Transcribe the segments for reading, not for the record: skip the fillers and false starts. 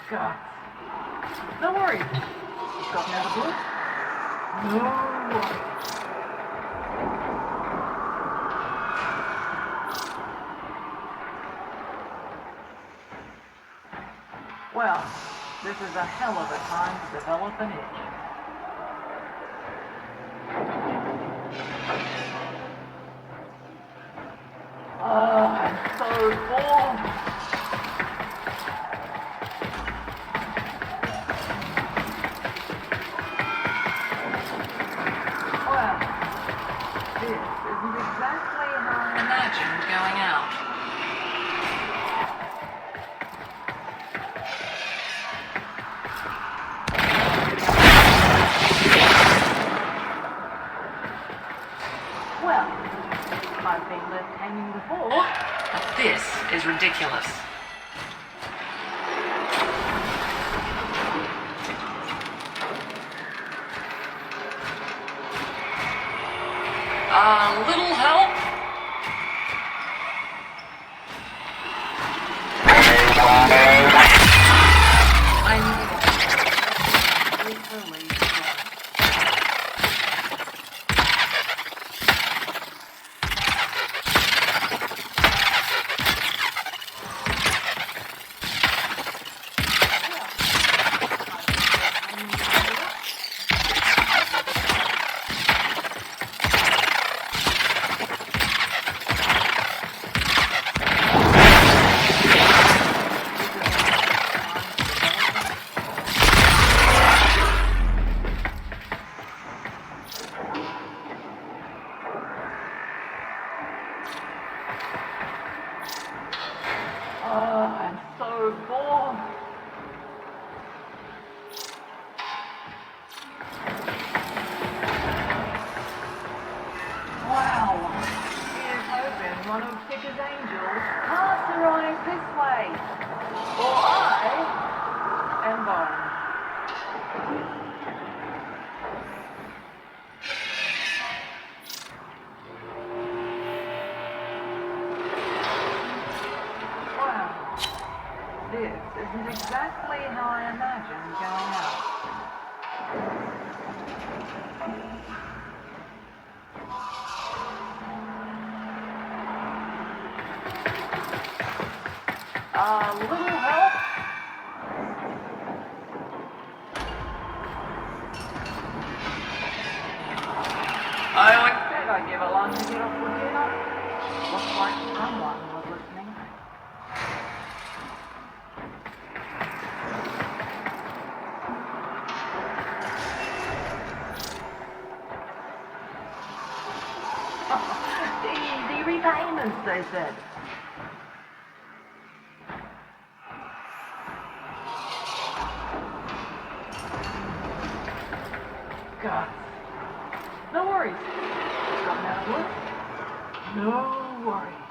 God. No worries. Got another book? No worries. Well, this is a hell of a time to develop an itch. I'm so bored. Well, this isn't exactly how I imagined going out. Well, I've been left hanging before. But this is ridiculous. A little help? I need literally I'm so bored. Wow. Here's hoping one of Ticker's angels can't arrive this way. Or I am gone. Wow. This isn't exactly how I imagined going out. A little help? I said I'd give a lunch to get off for dinner. Looks like someone was listening. Easy repayments, they said. God. No worries. Got another book? No worries.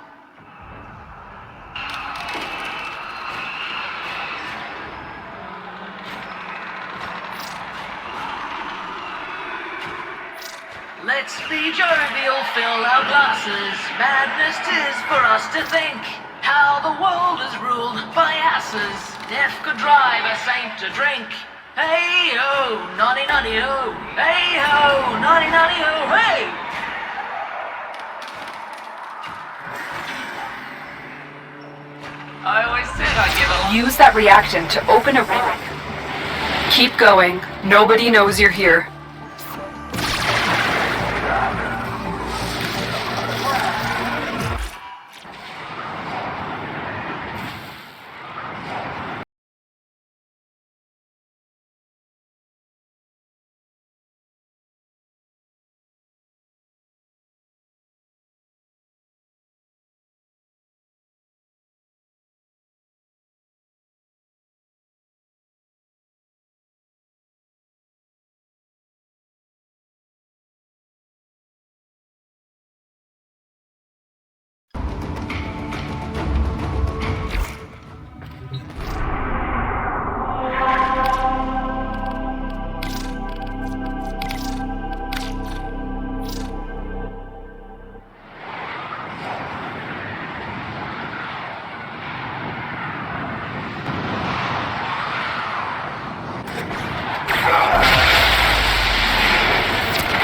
Let's be jovial, fill our glasses. Madness 'tis for us to think how the world is ruled by asses. Death could drive a saint to drink. Hey ho, naughty naughty ho. Hey ho, naughty naughty ho. Hey! Said I'd give a... Use that reactant to open a relic. Keep going. Nobody knows you're here.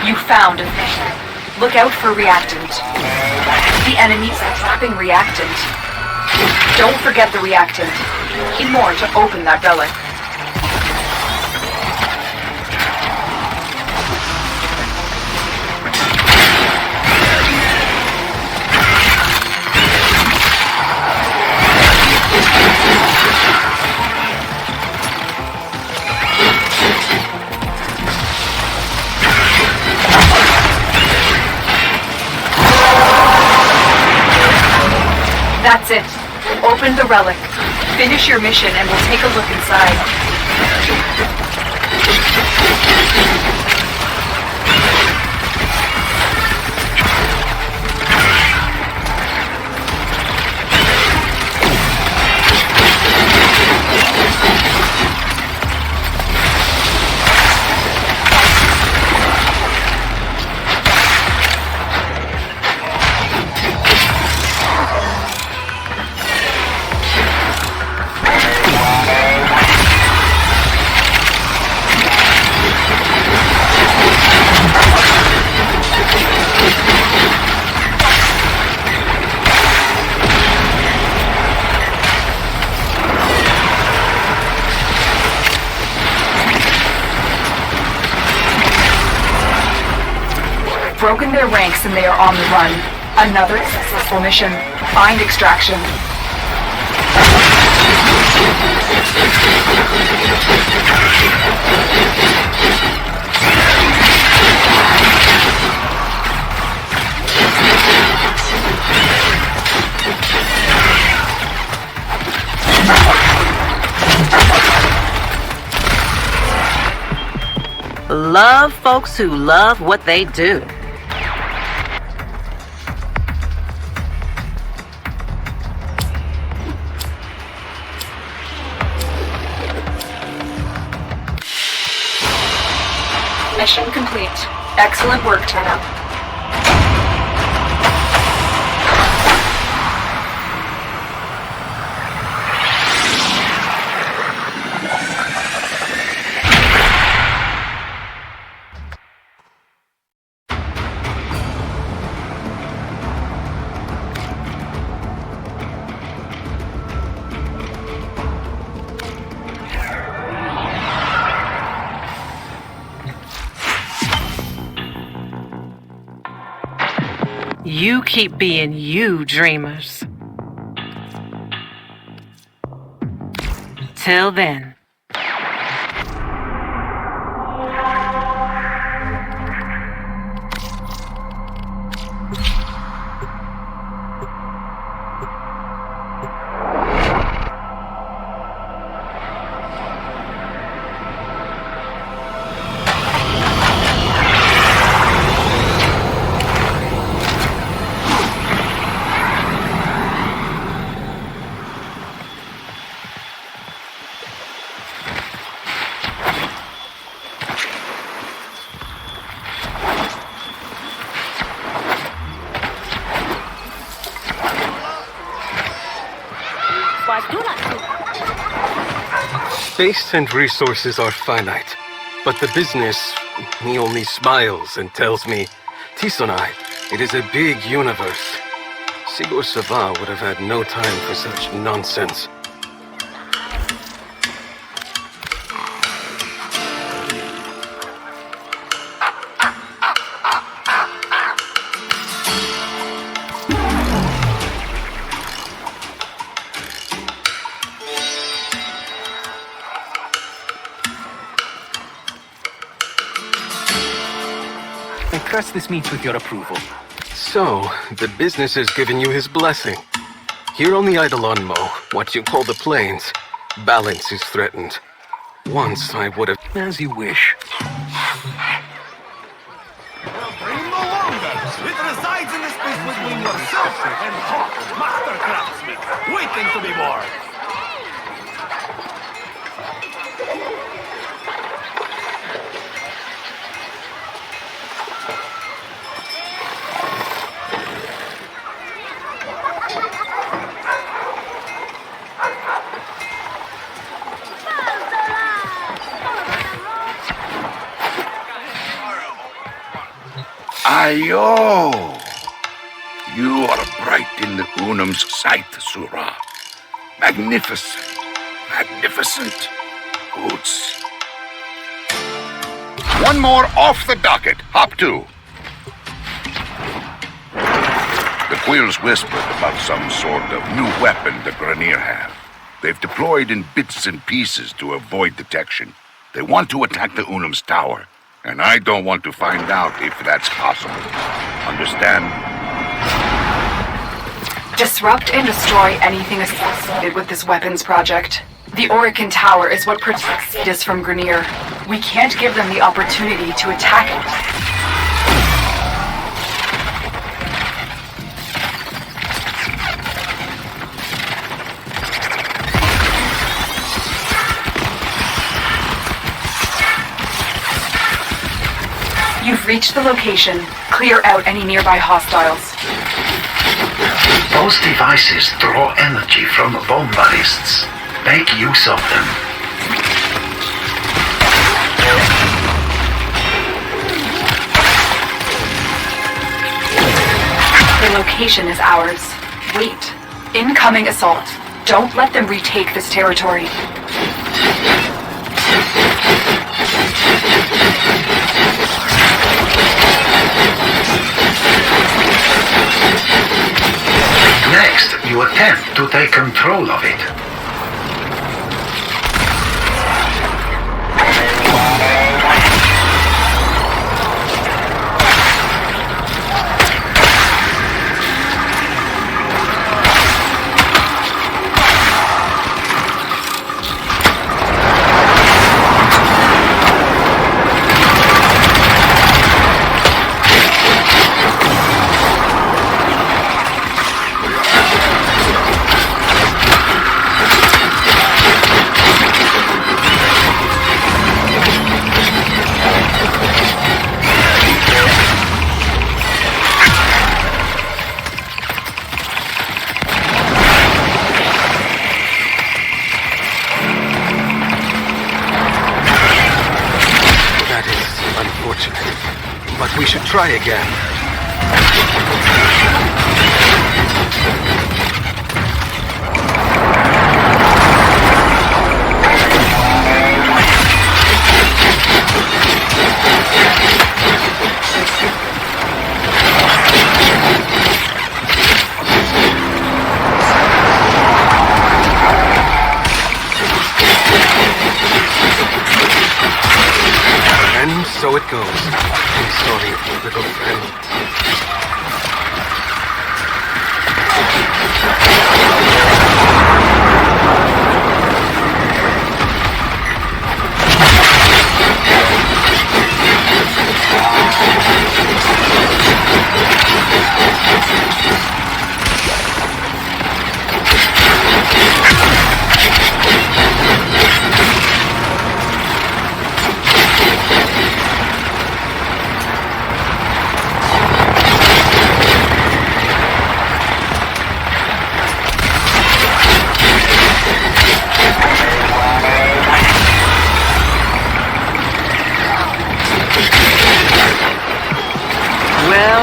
You found a thing. Look out for reactant. The enemies are trapping reactant. Don't forget the reactant. Need more to open that relic. That's it. Open the relic. Finish your mission and we'll take a look inside. Broken their ranks and they are on the run. Another successful mission. Find extraction. Love folks who love what they do. Mission complete. Excellent work, Tana. You keep being you, dreamers. Till then. Space and resources are finite, but the business, he only smiles and tells me, Tisonai, it is a big universe. Sigor Sava would have had no time for such nonsense. trust this meets with your approval. So, the business has given you his blessing. Here on the Eidolon Mo, what you call the plains, balance is threatened. Once I would have... As you wish. It resides in the space between yourself and Hawk, master craftsman, waiting to be born. Ayo! You are bright in the Unum's sight, Sura. Magnificent. Magnificent. Hoots. One more off the docket. Hop to. The Quills whispered about some sort of new weapon the Grenier have. They've deployed in bits and pieces to avoid detection. They want to attack the Unum's tower. And I don't want to find out if that's possible. Understand? Disrupt and destroy anything associated with this weapons project. The Orican Tower is what protects us from Grenier. We can't give them the opportunity to attack it. You've reached the location. Clear out any nearby hostiles. Those devices draw energy from bomb ballists. Make use of them. The location is ours. Wait. Incoming assault. Don't let them retake this territory. Next, you attempt to take control of it. But we should try again. And so it goes. I'm sorry, little friend.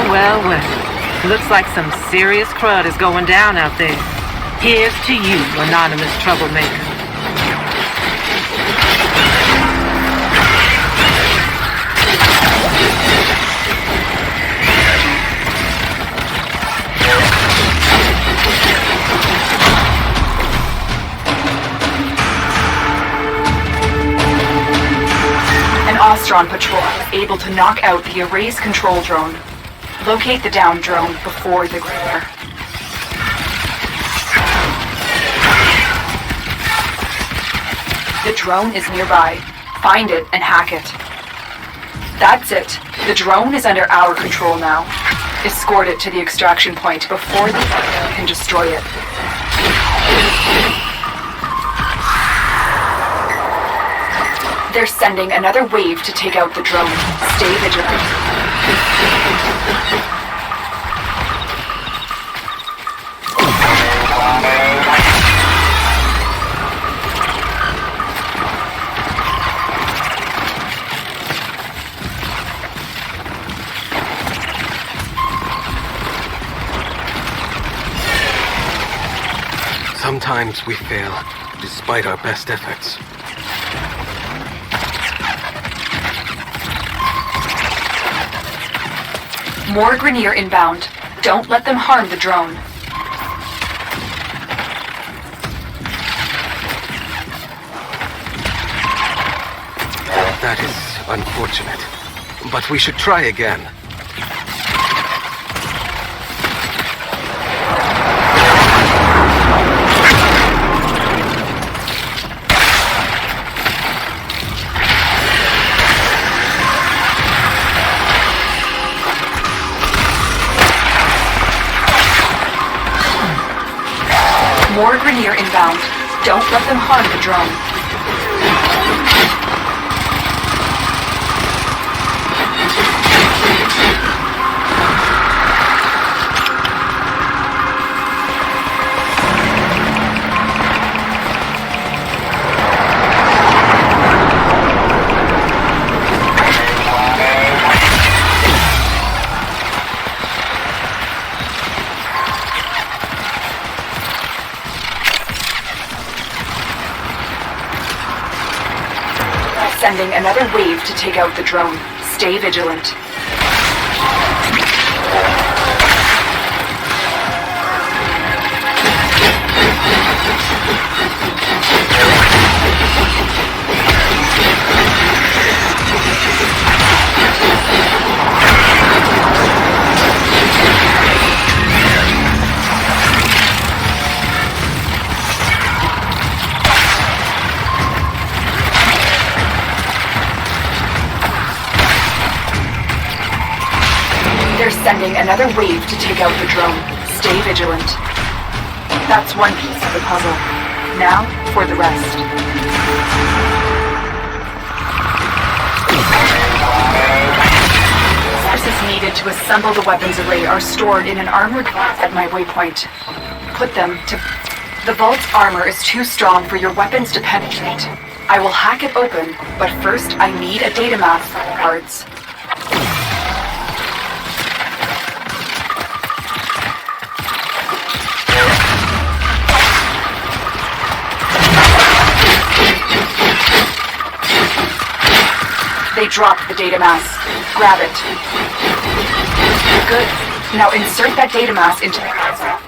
Well. Looks like some serious crud is going down out there. Here's to you, anonymous troublemaker. monster on patrol is able to knock out the erase control drone. Locate the down drone before the Grineer. The drone is nearby. Find it and hack it. That's it. The drone is under our control now. Escort it to the extraction point before the Grineer can destroy it. They're sending another wave to take out the drone. Stay vigilant. Sometimes we fail, despite our best efforts. More Grineer inbound. Don't let them harm the drone. That is unfortunate. But we should try again. More Grineer inbound. Don't let them harm the drone. Sending another wave to take out the drone. Stay vigilant. Sending another wave to take out the drone. Stay vigilant. That's one piece of the puzzle. Now for the rest. Resources needed to assemble the weapons array are stored in an armored vault at my waypoint. Put them to... The vault's armor is too strong for your weapons to penetrate. I will hack it open, but first I need a data map for the cards. They dropped the data mass. Grab it. Good. Now insert that data mass into the console.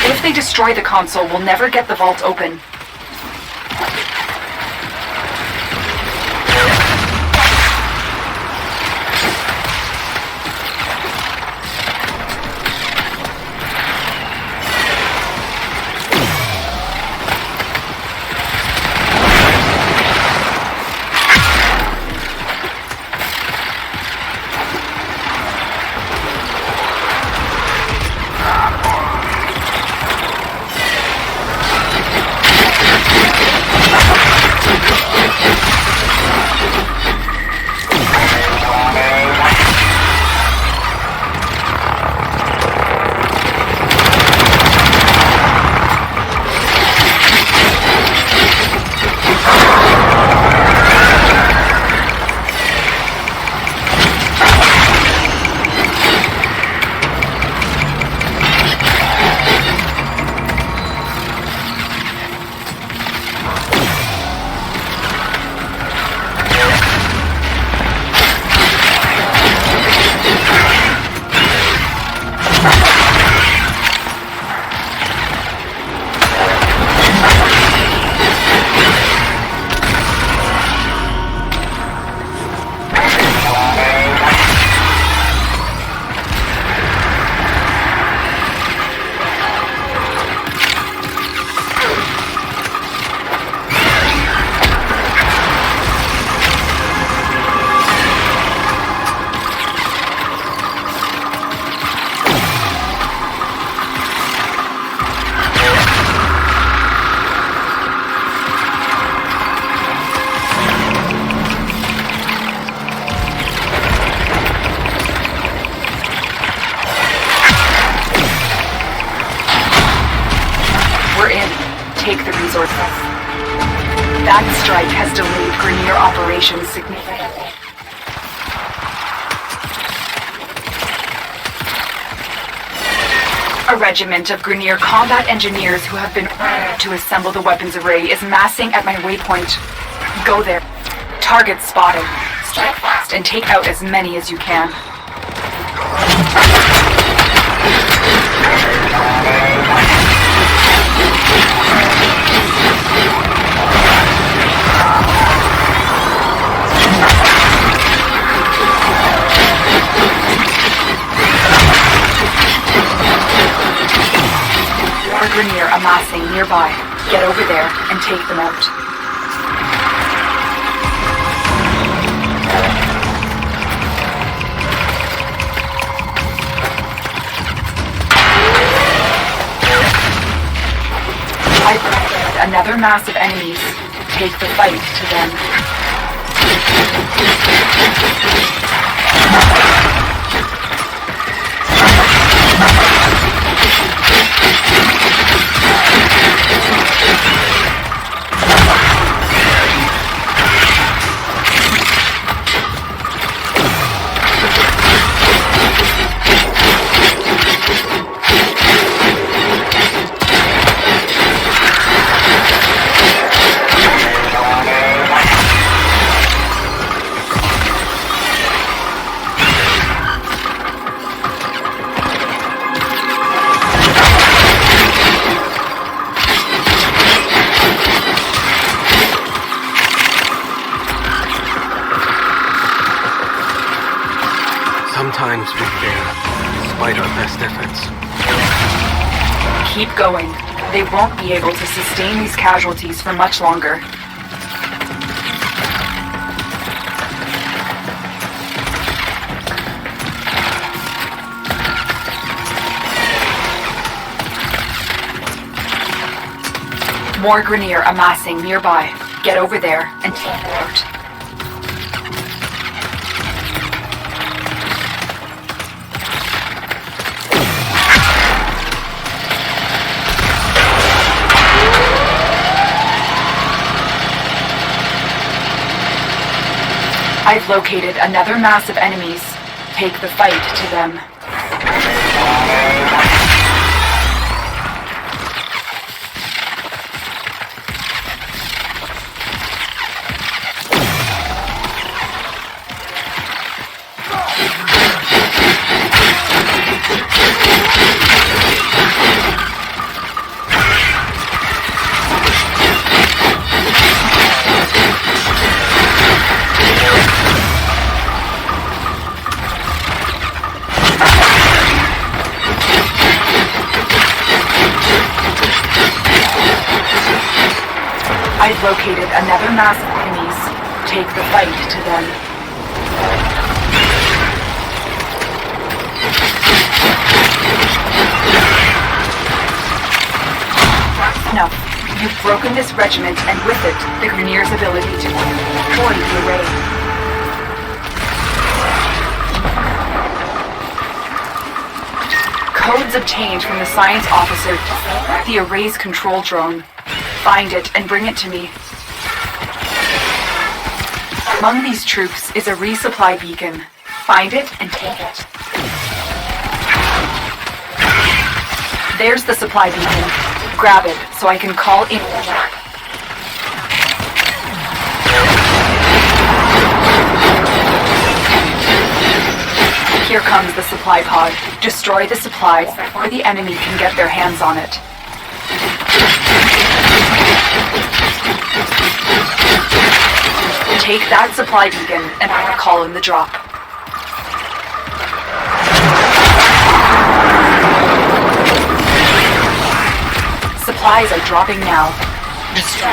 If they destroy the console, we'll never get the vault open. That strike has delayed Grenier operations significantly. A regiment of Grenier combat engineers who have been ordered to assemble the weapons array is massing at my waypoint. Go there. Target spotted. Strike fast and take out as many as you can. More Grenier amassing nearby. Get over there and take them out. I've got another mass of enemies. Take the fight to them. Sometimes we fail, despite our best efforts. Keep going. They won't be able to sustain these casualties for much longer. More Grenier amassing nearby. Get over there and take it out. I've located another mass of enemies. Take the fight to them. I've located another mass of enemies. Take the fight to them. Enough. You've broken this regiment and with it, the Grenier's ability to destroy the array. Codes obtained from the science officer to the array's control drone. Find it and bring it to me. Among these troops is a resupply beacon. Find it and take it. There's the supply beacon. Grab it so I can call in. Here comes the supply pod. Destroy the supplies before the enemy can get their hands on it. Take that supply beacon and I will call in the drop. Supplies are dropping now. Destroy.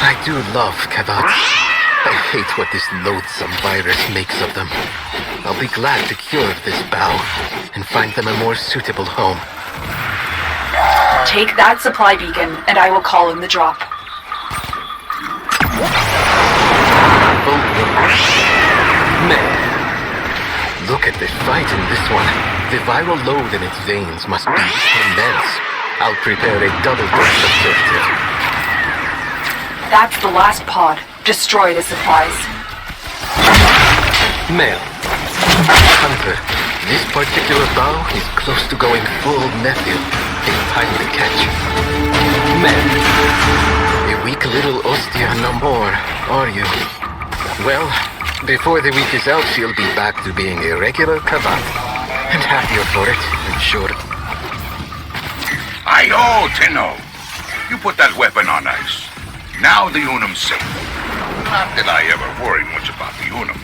I do love kebabs. I hate what this loathsome virus makes of them. I'll be glad to cure this bow and find them a more suitable home. Take that supply beacon and I will call in the drop. Full Look at the fight in this one. The viral load in its veins must be immense. I'll prepare a double dose of Furtive. That's the last pod. Destroy the supplies. Male. Hunter, this particular bow is close to going full methyl. In time to catch. Man, a weak little Ostia no more, are you? Well, before the week is out, she'll be back to being a regular kavat. And happier for it, I'm sure. Ayo, Tenno! You put that weapon on ice. Now the Unum's safe. Not that I ever worry much about the Unum.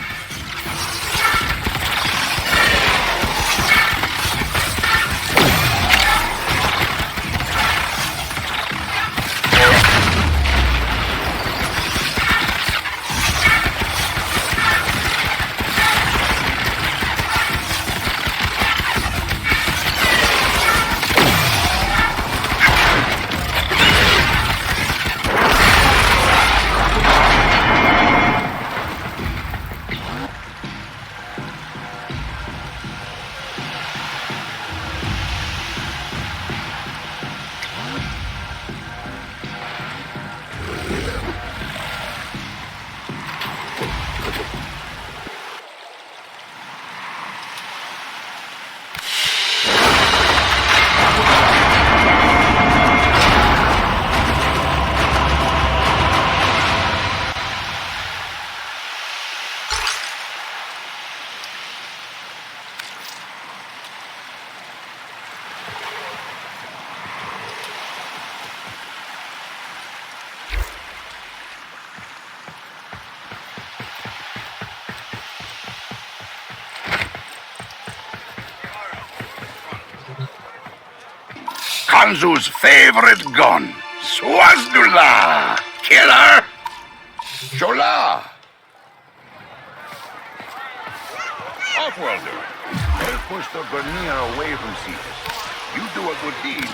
Kanzu's favorite gun. Swazdula! Killer! Shola! Offworlder! They'll push the Grenier away from Cetus. You do a good deed.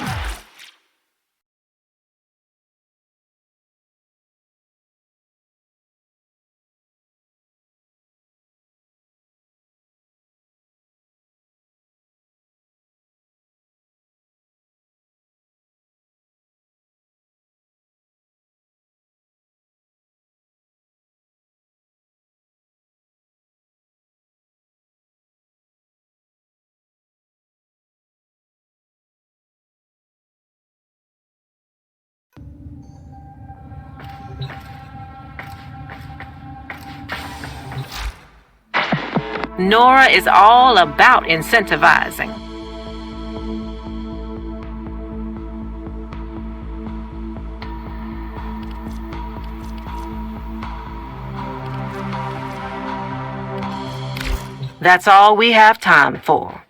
Nora is all about incentivizing. That's all we have time for.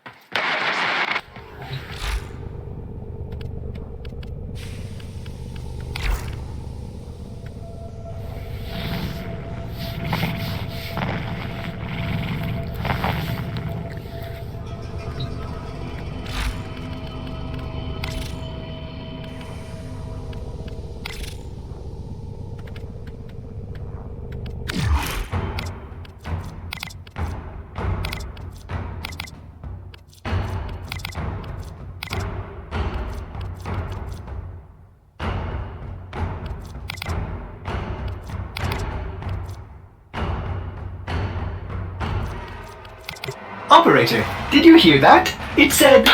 Operator, did you hear that? It said...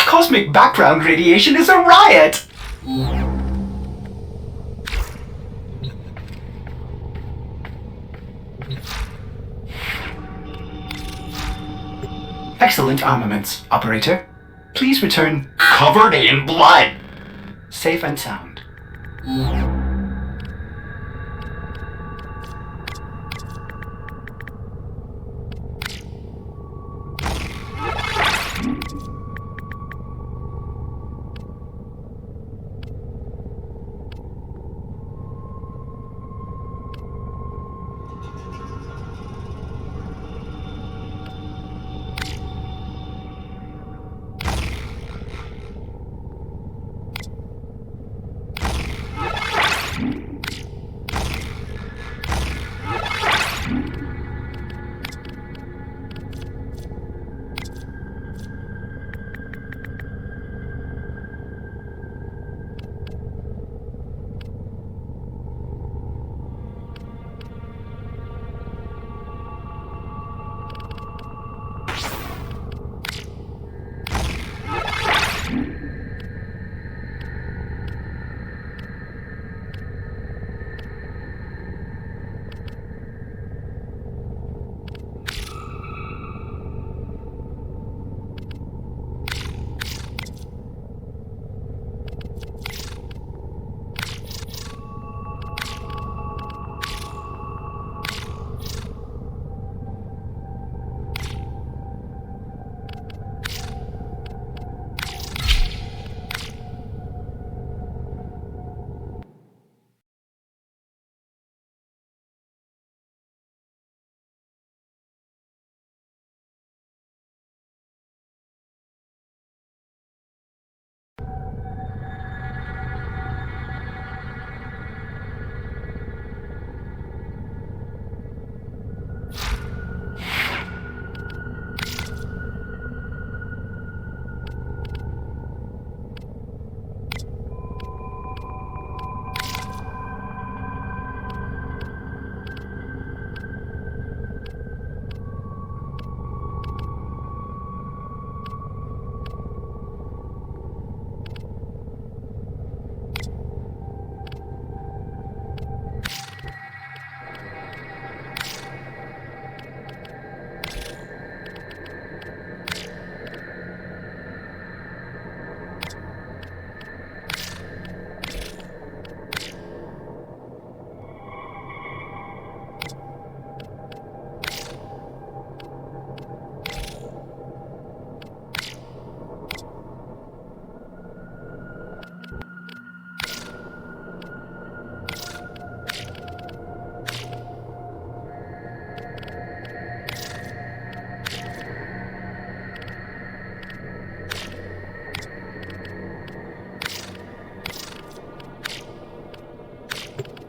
Cosmic background radiation is a riot! Excellent armaments, Operator. Please return covered in blood. Safe and sound.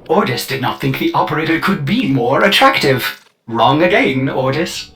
Ordis did not think the operator could be more attractive. Wrong again, Ordis.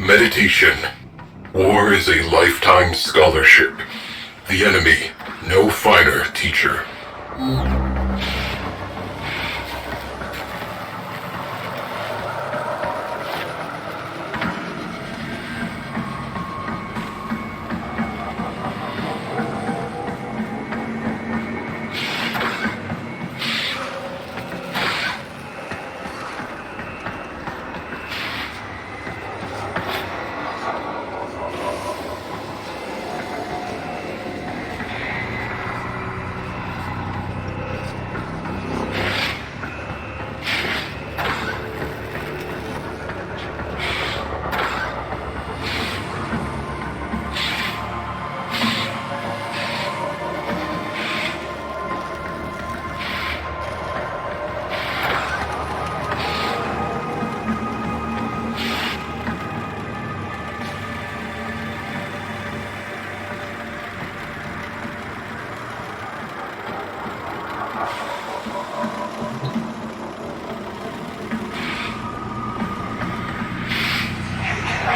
Meditation. War is a lifetime scholarship. The enemy, no finer teacher.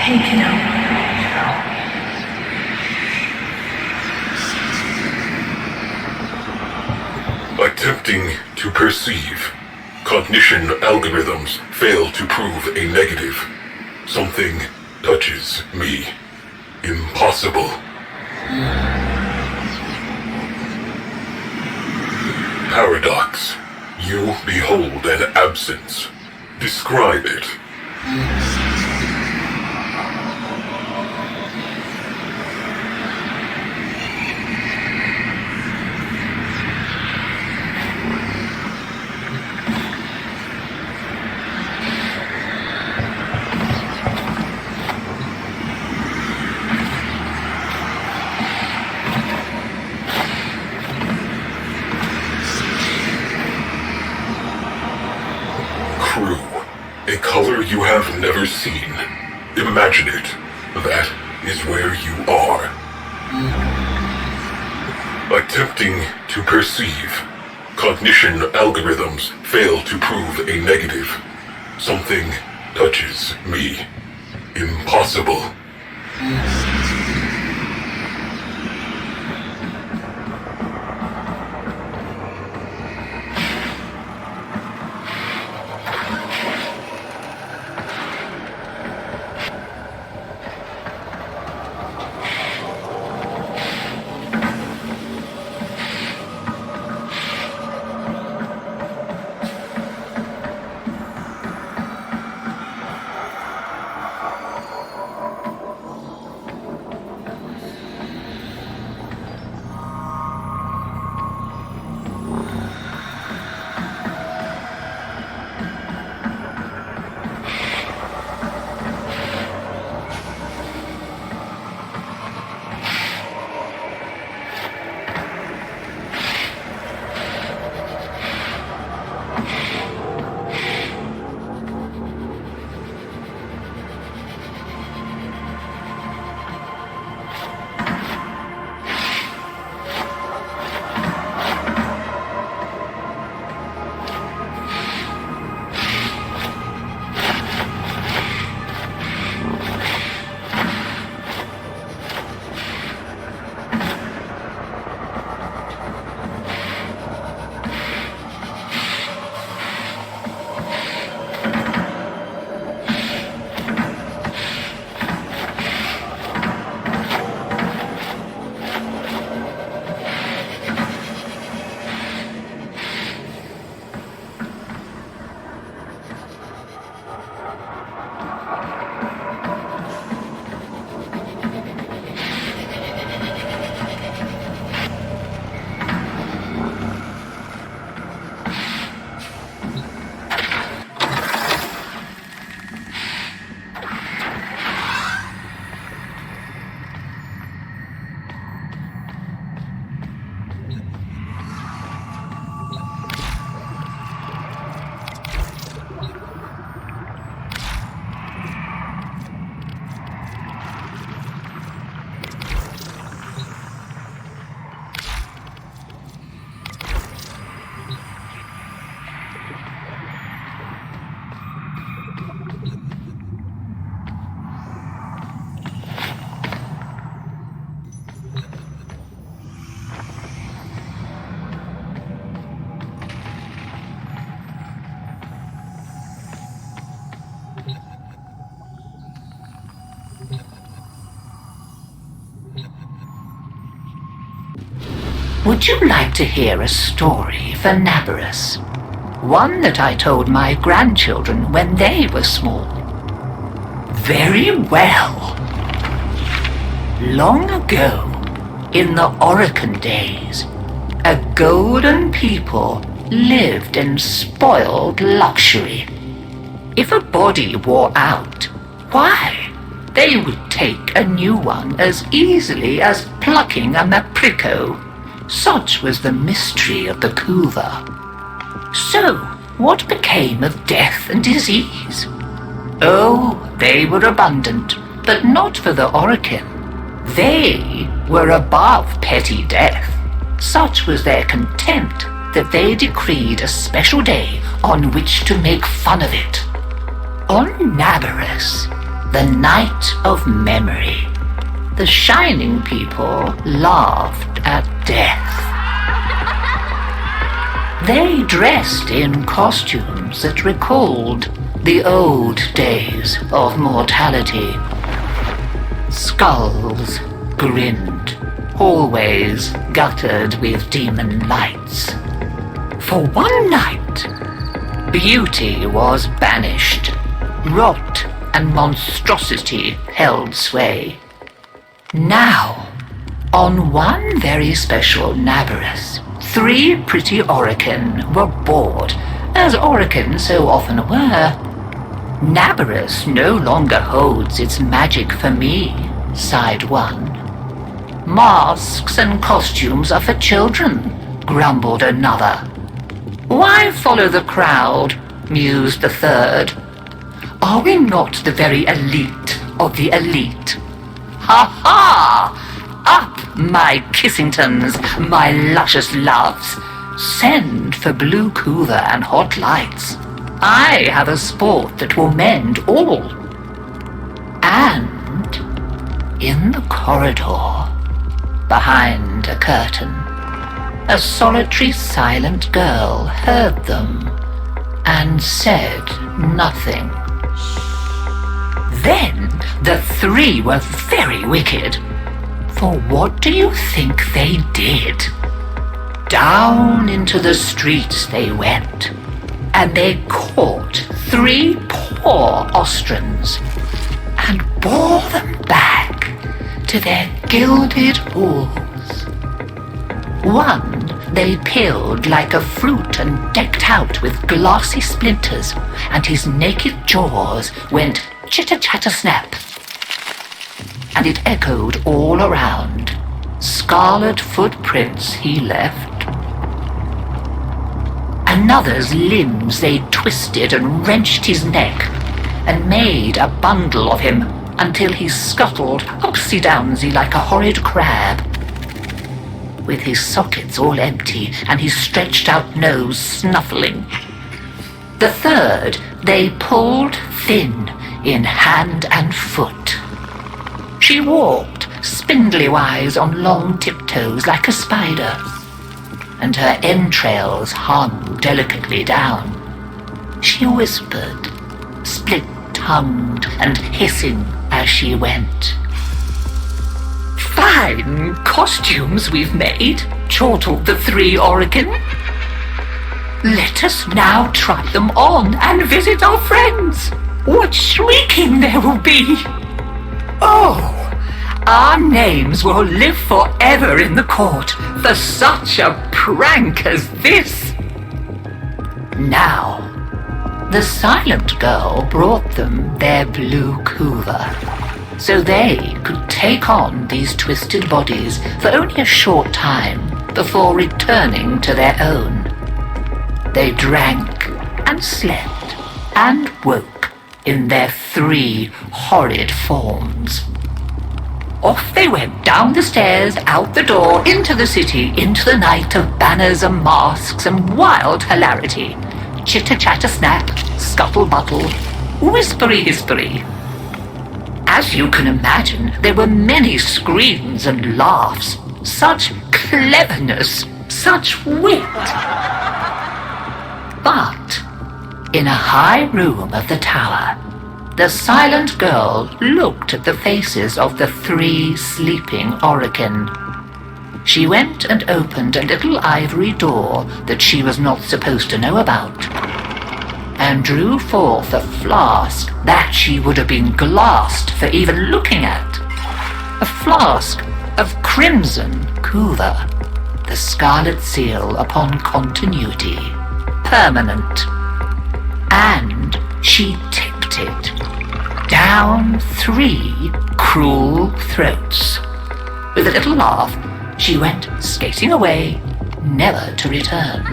Hey, kiddo. Attempting to perceive. Cognition algorithms fail to prove a negative. Something touches me. Impossible. Paradox. You behold an absence. Describe it. Crew. A color you have never seen. Imagine it. That is where you are. Attempting to perceive. Cognition algorithms fail to prove a negative. Something touches me. Impossible. Would you like to hear a story for Nabarus? One that I told my grandchildren when they were small. Very well. Long ago, in the Orokin days, a golden people lived in spoiled luxury. If a body wore out, why, they would take a new one as easily as plucking a maprico. Such was the mystery of the Kuva. So, what became of death and disease? Oh, they were abundant, but not for the Orokin. They were above petty death. Such was their contempt that they decreed a special day on which to make fun of it. On Nabarus, the night of memory, the shining people laughed at death. They dressed in costumes that recalled the old days of mortality. Skulls grinned, hallways guttered with demon lights. For one night, beauty was banished, rot and monstrosity held sway. Now, on one very special Nabarus, 3 pretty Orokin were bored, as Orokin so often were. Nabarus no longer holds its magic for me, sighed one. Masks and costumes are for children, grumbled another. Why follow the crowd, mused the third. Are we not the very elite of the elite? Ha ha! Up, my Kissingtons, my luscious loves. Send for blue Kuva and hot lights. I have a sport that will mend all. And in the corridor, behind a curtain, a solitary silent girl heard them and said nothing. Then the 3 were very wicked. For what do you think they did? Down into the streets they went, and they caught 3 poor Ostrans and bore them back to their gilded halls. One they peeled like a fruit and decked out with glassy splinters, and his naked jaws went chitter-chatter-snap. And it echoed all around. Scarlet footprints he left. Another's limbs they twisted and wrenched his neck, and made a bundle of him until he scuttled upsy-downsy like a horrid crab, with his sockets all empty and his stretched-out nose snuffling. The third they pulled thin in hand and foot. She walked spindly-wise on long tiptoes like a spider, and her entrails hung delicately down. She whispered, split-tongued and hissing as she went. Fine costumes we've made, chortled the 3 Orokin. Let us now try them on and visit our friends. What shrieking there will be! Oh, our names will live forever in the court for such a prank as this. Now, the silent girl brought them their blue Kuva, so they could take on these twisted bodies for only a short time before returning to their own. They drank and slept and woke in their 3 horrid forms. Off they went down the stairs, out the door, into the city, into the night of banners and masks and wild hilarity. Chitter-chatter-snap, scuttle-buttle, whispery-hispery. As you can imagine, there were many screams and laughs. Such cleverness, such wit. But in a high room of the tower, the silent girl looked at the faces of the 3 sleeping Orokin. she went and opened a little ivory door that she was not supposed to know about, and drew forth a flask that she would have been glassed for even looking at. A flask of crimson kuva, the scarlet seal upon continuity, permanent. And she tipped it down 3 cruel throats. With a little laugh, she went skating away, never to return.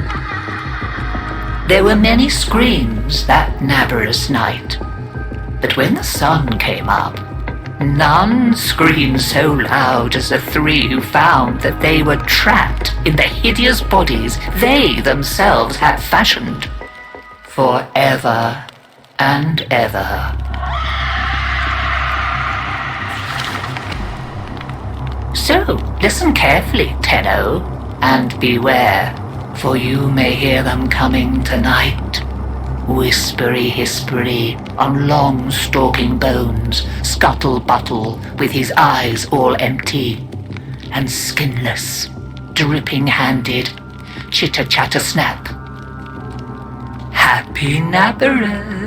There were many screams that nabarous night, but when the sun came up, none screamed so loud as the 3 who found that they were trapped in the hideous bodies they themselves had fashioned forever and ever. So, listen carefully, Tenno, and beware, for you may hear them coming tonight. Whispery-hispery on long stalking bones, scuttle-buttle with his eyes all empty, and skinless, dripping-handed, chitter-chatter-snap. Happy Nabarus!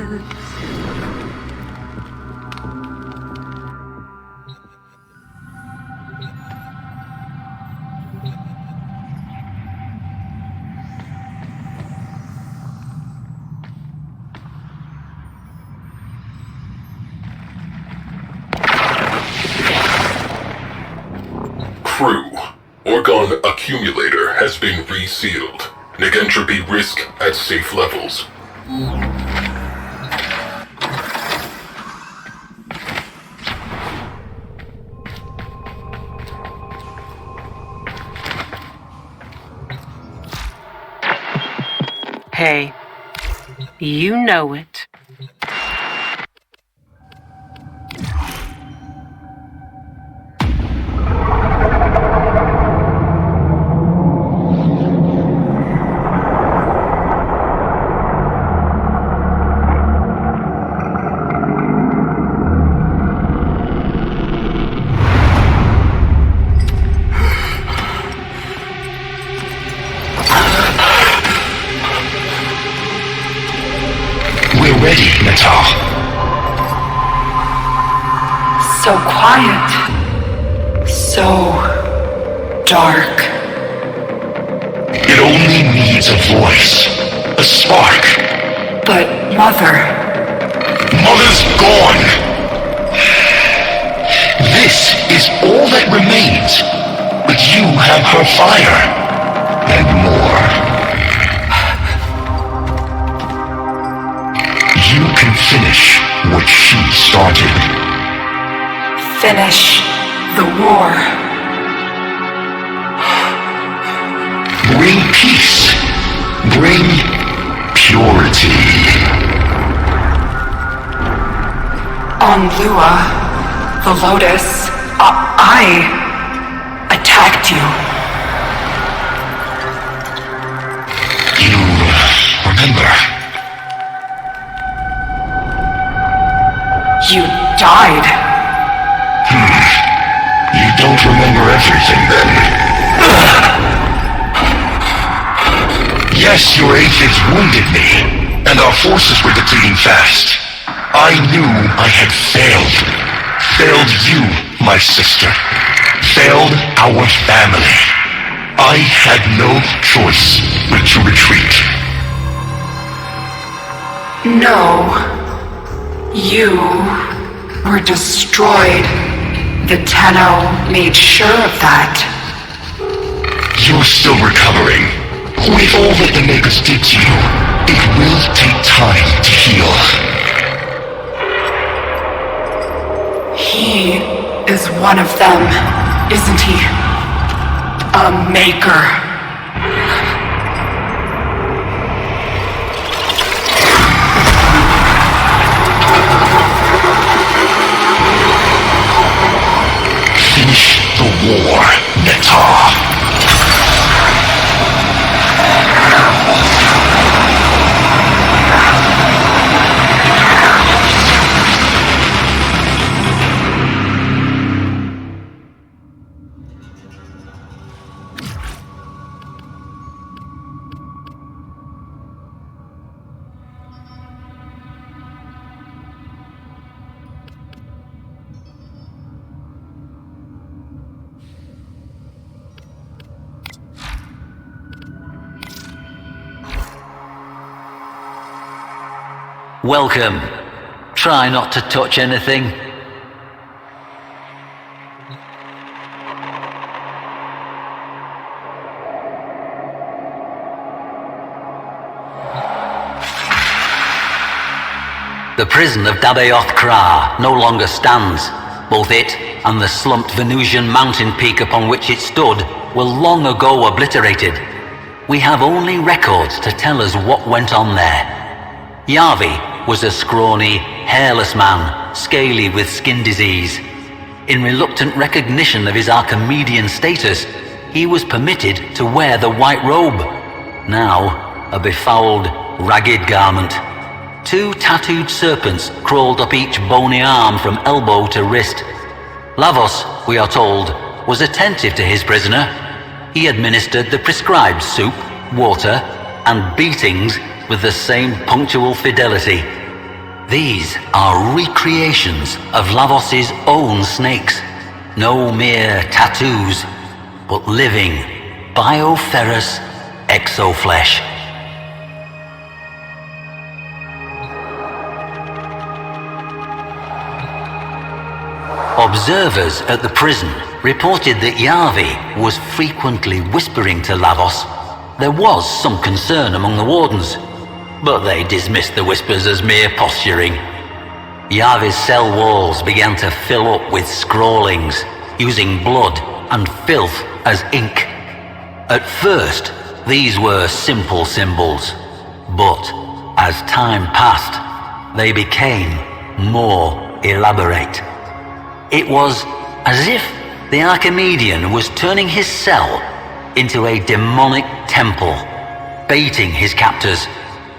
Crew, Orgon Accumulator has been resealed. Negentropy risk at safe levels. Hey, you know it. Ready, Natal. So quiet. So dark. It only needs a voice. A spark. But Mother... Mother's gone. This is all that remains. But you have her fire. And more. You can finish what she started. Finish the war. Bring peace. Bring purity. On Lua, the Lotus, I attacked you. You remember? You died. You don't remember everything then. Yes, your aphids wounded me, and our forces were depleting fast. I knew I had failed. Failed you, my sister. Failed our family. I had no choice but to retreat. No. You were destroyed. The Tenno made sure of that. You're still recovering. With all that the Makers did to you, it will take time to heal. He is one of them, isn't he? A Maker. Finish the war, Neta. Welcome. Try not to touch anything. The prison of Dabayoth Kra no longer stands. Both it and the slumped Venusian mountain peak upon which it stood were long ago obliterated. We have only records to tell us what went on there. Yavi was a scrawny, hairless man, scaly with skin disease. In reluctant recognition of his Archimedean status, he was permitted to wear the white robe, now a befouled, ragged garment. 2 tattooed serpents crawled up each bony arm from elbow to wrist. Lavos, we are told, was attentive to his prisoner. He administered the prescribed soup, water, and beatings with the same punctual fidelity. These are recreations of Lavos's own snakes. No mere tattoos, but living, bioferrous exoflesh. Observers at the prison reported that Yavi was frequently whispering to Lavos. There was some concern among the wardens, but they dismissed the whispers as mere posturing. Yavi's cell walls began to fill up with scrawlings, using blood and filth as ink. At first, these were simple symbols, but as time passed, they became more elaborate. It was as if the Archimedean was turning his cell into a demonic temple, baiting his captors.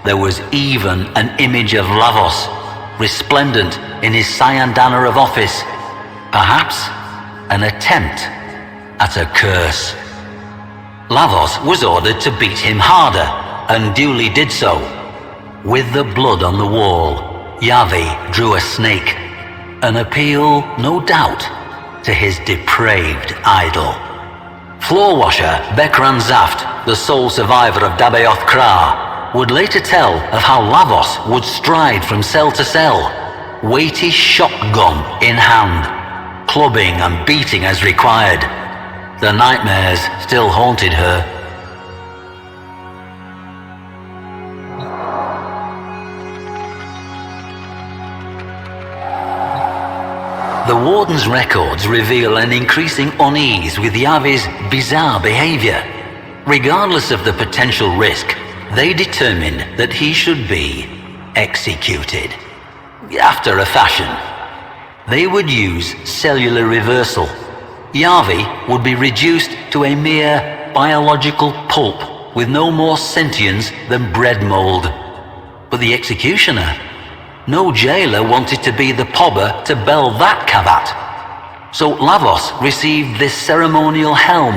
There was even an image of Lavos, resplendent in his cyandana of office, perhaps an attempt at a curse. Lavos was ordered to beat him harder, and duly did so. With the blood on the wall, Yavi drew a snake, an appeal, no doubt, to his depraved idol. Floor washer Bekran Zaft, the sole survivor of Dabayoth Kra, would later tell of how Lavos would stride from cell to cell, weighty shotgun in hand, clubbing and beating as required. The nightmares still haunted her. The warden's records reveal an increasing unease with Yavi's bizarre behavior. Regardless of the potential risk, they determined that he should be executed. After a fashion, they would use cellular reversal. Yavi would be reduced to a mere biological pulp with no more sentience than bread mold. But the executioner, no jailer wanted to be the pobber to bell that cavat. So Lavos received this ceremonial helm,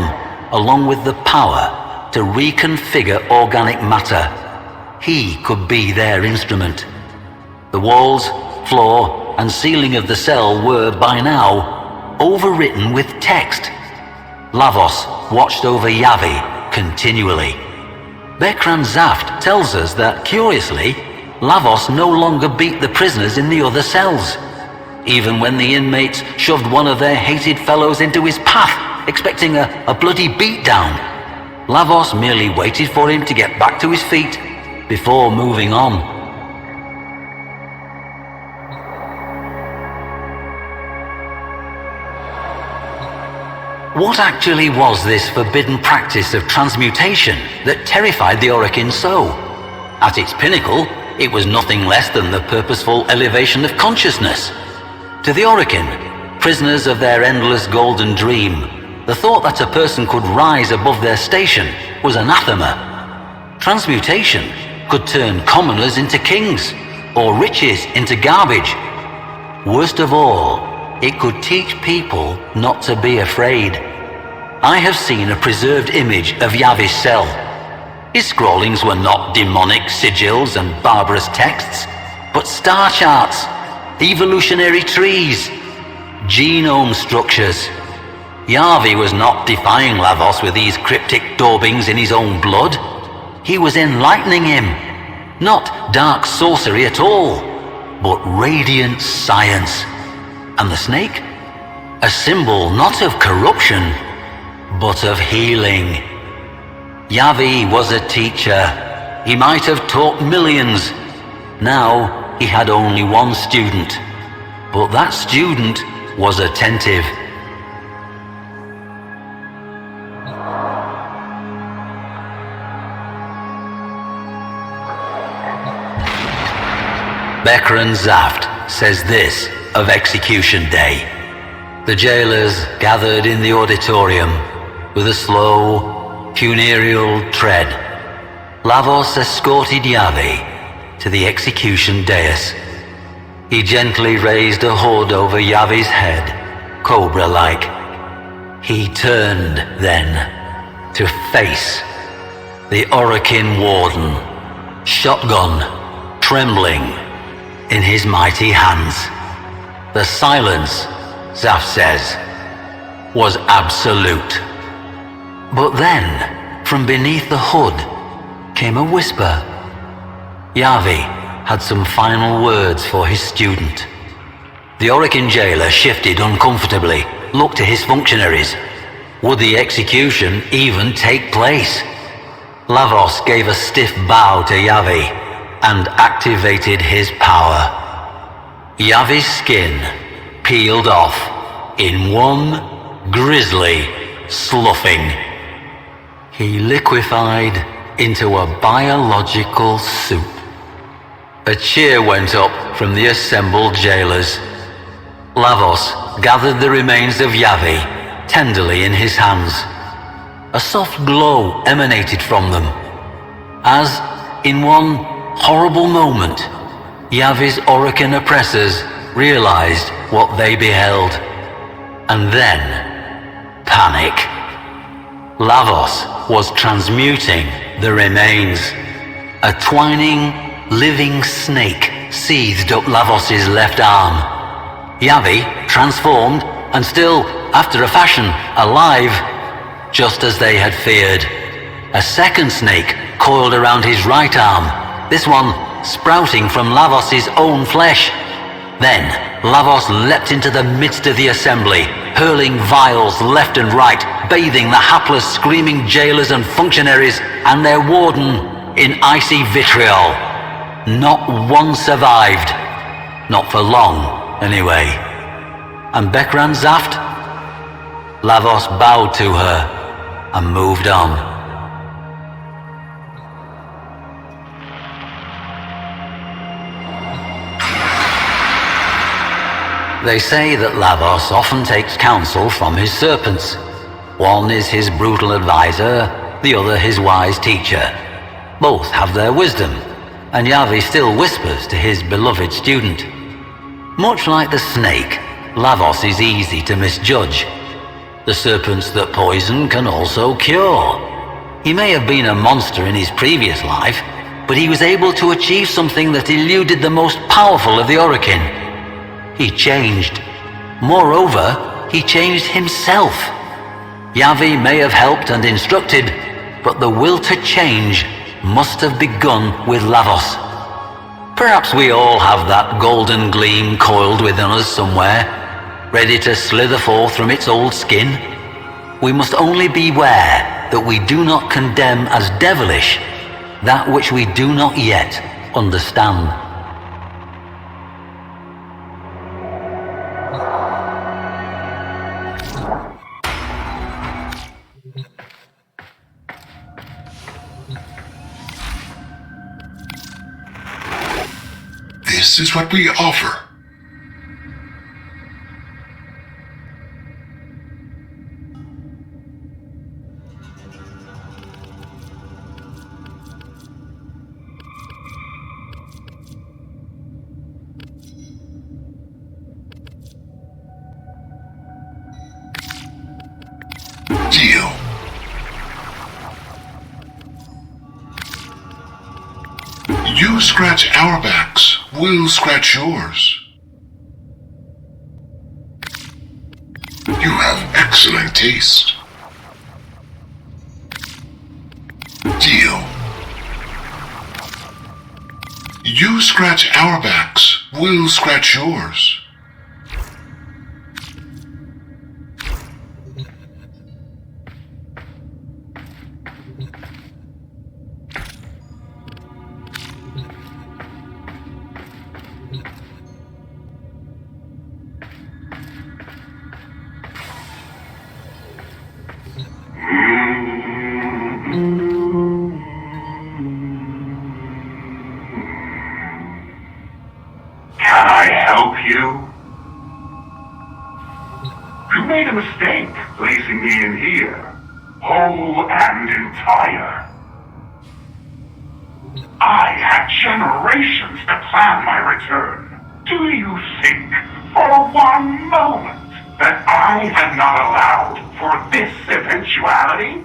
along with the power to reconfigure organic matter. He could be their instrument. The walls, floor, and ceiling of the cell were, by now, overwritten with text. Lavos watched over Yavi continually. Bekran Zaft tells us that, curiously, Lavos no longer beat the prisoners in the other cells. Even when the inmates shoved one of their hated fellows into his path, expecting a bloody beatdown, Lavos merely waited for him to get back to his feet before moving on. What actually was this forbidden practice of transmutation that terrified the Orokin so? At its pinnacle, it was nothing less than the purposeful elevation of consciousness. To the Orokin, prisoners of their endless golden dream, the thought that a person could rise above their station was anathema. Transmutation could turn commoners into kings, or riches into garbage. Worst of all, it could teach people not to be afraid. I have seen a preserved image of Yavi's cell. His scrawlings were not demonic sigils and barbarous texts, but star charts, evolutionary trees, genome structures. Yavi was not defying Lavos with these cryptic daubings in his own blood. He was enlightening him. Not dark sorcery at all, but radiant science. And the snake? A symbol not of corruption, but of healing. Yavi was a teacher. He might have taught millions. Now he had only one student, but that student was attentive. Bekran Zaft says this of Execution Day. The jailers gathered in the auditorium with a slow, funereal tread. Lavos escorted Yavi to the execution dais. He gently raised a hood over Yavi's head, cobra-like. He turned then to face the Orokin warden, shotgun trembling in his mighty hands. The silence, Zaf says, was absolute. But then, from beneath the hood, came a whisper. Yavi had some final words for his student. The Orokin jailer shifted uncomfortably, looked to his functionaries. Would the execution even take place? Lavos gave a stiff bow to Yavi and activated his power. Yavi's skin peeled off in one grisly sloughing. He liquefied into a biological soup. A cheer went up from the assembled jailers. Lavos gathered the remains of Yavi tenderly in his hands. A soft glow emanated from them, as in one horrible moment, Yavi's Orokin oppressors realized what they beheld. And then, panic. Lavos was transmuting the remains. A twining, living snake seethed up Lavos's left arm. Yavi, transformed, and still, after a fashion, alive, just as they had feared. A second snake coiled around his right arm, this one sprouting from Lavos's own flesh. Then, Lavos leapt into the midst of the assembly, hurling vials left and right, bathing the hapless, screaming jailers and functionaries and their warden in icy vitriol. Not one survived. Not for long, anyway. And Bekran Zaft? Lavos bowed to her and moved on. They say that Lavos often takes counsel from his serpents. One is his brutal advisor, the other his wise teacher. Both have their wisdom, and Yavi still whispers to his beloved student. Much like the snake, Lavos is easy to misjudge. The serpents that poison can also cure. He may have been a monster in his previous life, but he was able to achieve something that eluded the most powerful of the Orokin. He changed. Moreover, he changed himself. Yavi may have helped and instructed, but the will to change must have begun with Lavos. Perhaps we all have that golden gleam coiled within us somewhere, ready to slither forth from its old skin. We must only beware that we do not condemn as devilish that which we do not yet understand. This is what we offer. Deal. You scratch our backs, we'll scratch yours. You have excellent taste. Deal. You scratch our backs, we'll scratch yours. Can I help you? You made a mistake placing me in here, whole and entire. I had generations to plan my return. Do you think, for one moment, that I had not allowed for this eventuality?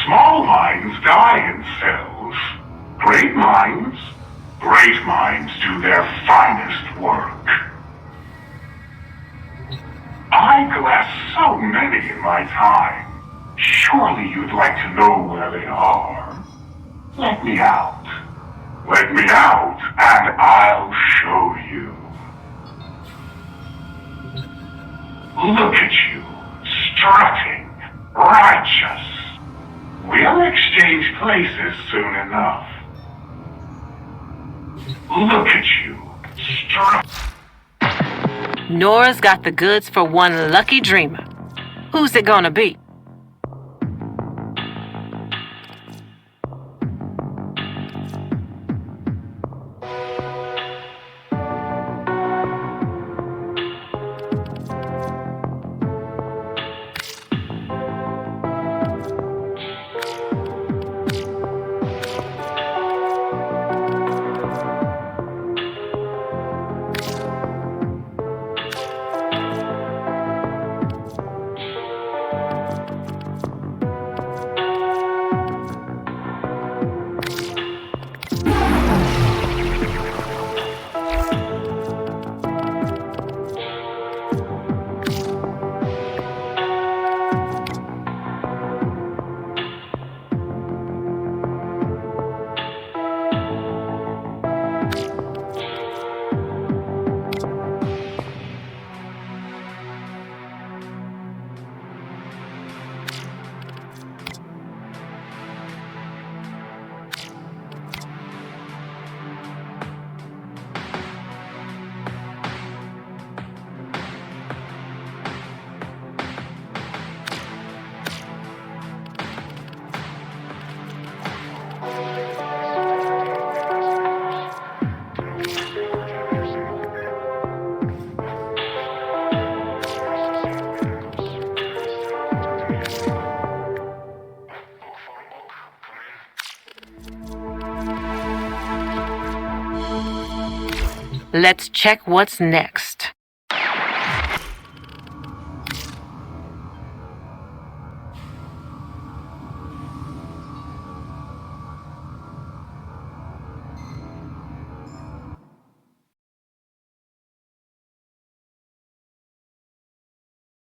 Small minds die in cells. Great minds do their finest work. I glassed so many in my time. Surely you'd like to know where they are. Let me out. Let me out, and I'll show you. Look at you, strutting, righteous. We'll exchange places soon enough. Look at you, Nora's got the goods for one lucky dreamer. Who's it gonna be? Let's check what's next.